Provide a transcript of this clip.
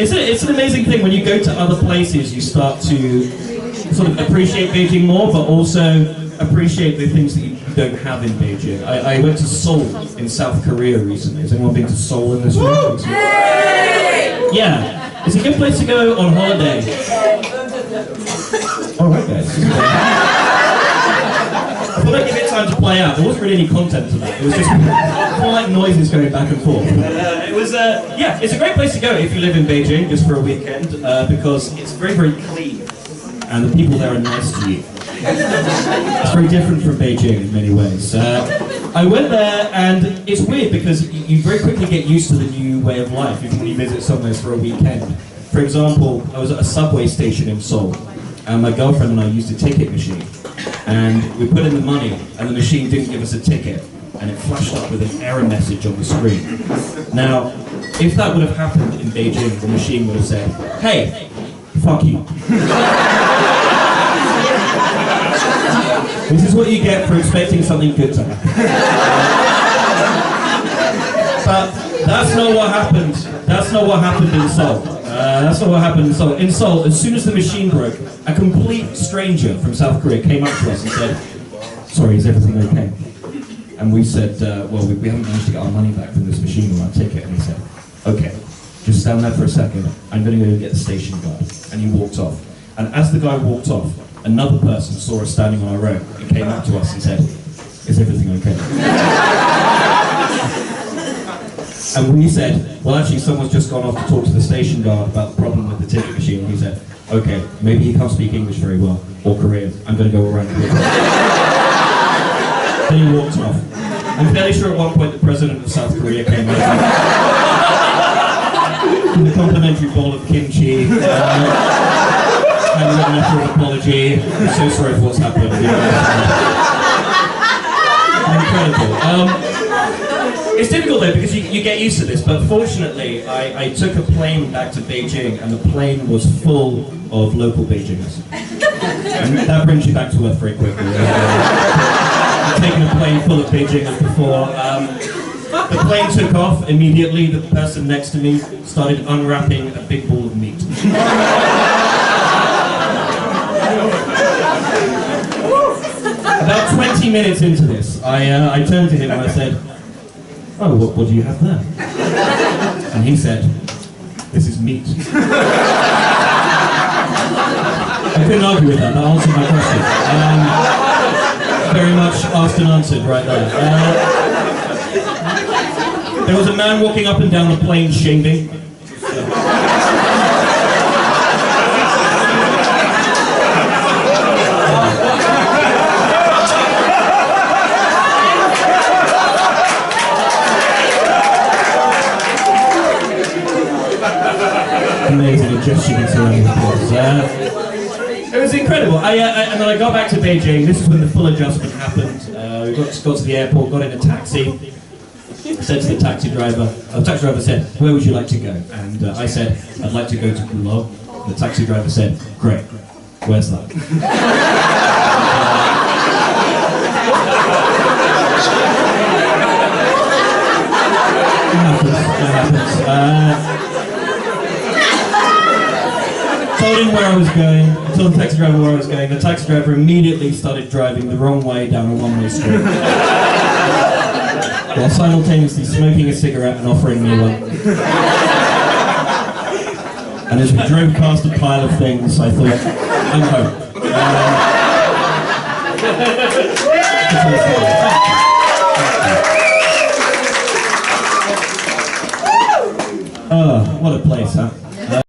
It's an amazing thing when you go to other places. You start to sort of appreciate Beijing more, but also appreciate the things that you don't have in Beijing. I went to Seoul in South Korea recently. Has anyone been to Seoul in this room? Yeah, it's a good place to go on holiday. Alright guys. I thought I'd give it time to play out. There wasn't really any content to that. It was just polite noises going back and forth. It was, yeah, it's a great place to go if you live in Beijing, just for a weekend, because it's very, very clean. And the people there are nice to you. It's very different from Beijing in many ways. I went there and it's weird because you very quickly get used to the new way of life when you visit somewhere for a weekend. For example, I was at a subway station in Seoul and my girlfriend and I used a ticket machine and we put in the money and the machine didn't give us a ticket and it flashed up with an error message on the screen. Now, if that would have happened in Beijing, the machine would have said, "Hey, fuck you." This is what you get for expecting something good to happen. But that's not what happened. That's not what happened in Seoul. That's not what happened in Seoul. In Seoul, as soon as the machine broke, a complete stranger from South Korea came up to us and said, "Sorry, is everything okay?" And we said, well, we haven't managed to get our money back from this machine or our ticket. And he said, "Okay, just stand there for a second. I'm going to go get the station guard." And he walked off. And as the guy walked off, another person saw us standing on our own and came up to us and said, "Is everything okay?" And we said, "Well, actually, someone's just gone off to talk to the station guard about the problem with the ticket machine." And he said, "Okay, maybe he can't speak English very well, or Korean. I'm going to go around and Then he walked off. I'm fairly sure at one point the president of South Korea came out with a complimentary bowl of kimchi. And a letter of apology. I'm so sorry for what's happened. Incredible. It's difficult though because you get used to this, but fortunately I took a plane back to Beijing and the plane was full of local Beijingers. And that brings you back to earth very quickly. I've taken a plane full of Beijingers before. The plane took off. Immediately the person next to me started unwrapping a big ball of meat. About 20 minutes into this, I turned to him and I said, "Oh, what do you have there?" And he said, "This is meat." I couldn't argue with that, that answered my question. Very much asked and answered right there. There was a man walking up and down the plane shaving. Amazing, it just shooting around the place. It was incredible. And then I got back to Beijing. This is when the full adjustment happened. We got to the airport, got in a taxi. I said to the taxi driver said, "Where would you like to go?" And I said, "I'd like to go to Pulau." The taxi driver said, "Great, where's that?" That happens. Told him where I was going, told the taxi driver where I was going. The taxi driver immediately started driving the wrong way down a one-way street. While simultaneously smoking a cigarette and offering me one. And as we drove past a pile of things, I thought, I'm home. Oh, what a place, huh?